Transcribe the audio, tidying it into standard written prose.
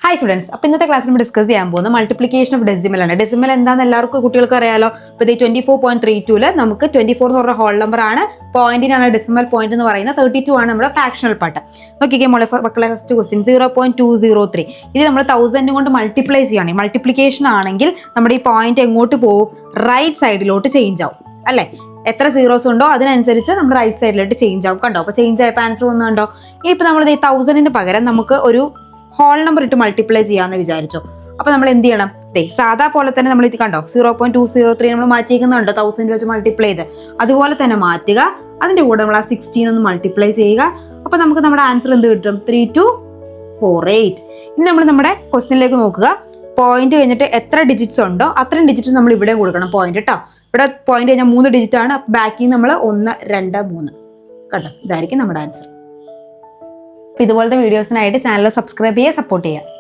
Hi students, അപ്പോൾ ഇന്നത്തെ ക്ലാസ്സിൽ നമ്മൾ ഡിസ്കസ് ചെയ്യാൻ പോകുന്നത് മൾട്ടിപ്ലിക്കേഷൻ ഓഫ് ഡെസിമൽ ആണ്. ഡെസിമൽ എന്താണെന്ന് എല്ലാവർക്കും കുട്ടികൾക്ക് അറിയാലോ. ഇപ്പോൾ 24.32 നമുക്ക് 24 എന്ന് പറഞ്ഞ ഹോൾ നമ്പർ ആണ്, പോയിന്റിനാണ് ഡെസിമൽ പോയിന്റ് എന്ന് പറയുന്നത്. 32 ആണ് നമ്മുടെ ഫ്രാക്ഷണൽ പാർട്ട്. നോക്കിക്കേ മക്കളെ ഫസ്റ്റ് ക്വസ്റ്റ്യൻ 0.203 ഇത് നമ്മൾ 1000 കൊണ്ട് മൾട്ടിപ്ലൈ ചെയ്യുകയാണെങ്കിൽ മൾട്ടിപ്ലിക്കേഷൻ ആണെങ്കിൽ നമ്മുടെ ഈ പോയിന്റ് എങ്ങോട്ട് പോകും? റൈറ്റ് സൈഡിലോട്ട് ചേഞ്ച് ആവും അല്ലേ? എത്ര സീറോസ് ഉണ്ടോ അതിനനുസരിച്ച് നമ്മൾ റൈറ്റ് സൈഡിലോട്ട് ചേഞ്ച് ആവും. കണ്ടോ? അപ്പോൾ ചേഞ്ച് ആയപ്പോൾ ആൻസർ ഒന്നുണ്ടോ? ഇനിയിപ്പോൾ നമ്മൾ 1000ന് പകരം നമുക്ക് ഒരു ഹോൾ നമ്പർ ഇട്ട് മൾട്ടിപ്ലൈ ചെയ്യാന്ന് വിചാരിച്ചോ. അപ്പൊ നമ്മൾ എന്ത് ചെയ്യണം? സാധാ പോലെ തന്നെ നമ്മൾ ഇത് കണ്ടോ 0.203 നമ്മൾ മാറ്റിയേക്കുന്നുണ്ടോ 1000 വെച്ച് മൾട്ടിപ്ലൈ ചെയ്ത്, അതുപോലെ തന്നെ മാറ്റുക. അതിന്റെ കൂടെ നമ്മൾ ആ 16 ഒന്ന് മൾട്ടിപ്ലൈ ചെയ്യുക. അപ്പൊ നമുക്ക് നമ്മുടെ ആൻസർ എന്ത് കിട്ടും? 3248. ഇനി നമ്മൾ നമ്മുടെ ക്വസ്റ്റ്യനിലേക്ക് നോക്കുക. പോയിന്റ് കഴിഞ്ഞിട്ട് എത്ര ഡിജിറ്റ്സ് ഉണ്ടോ അത്രയും ഡിജിറ്റ് നമ്മൾ ഇവിടെ കൊടുക്കണം പോയിന്റ് കേട്ടോ. ഇവിടെ പോയിന്റ് കഴിഞ്ഞാൽ 3 ഡിജിറ്റ് ആണ്. ബാക്കി നമ്മൾ 1 2 3 കണ്ടോ. ഇതായിരിക്കും നമ്മുടെ ആൻസർ. ഇതുപോലത്തെ വീഡിയോസിനായിട്ട് ചാനൽ സബ്സ്ക്രൈബ് ചെയ്യുക, സപ്പോർട്ട് ചെയ്യുക.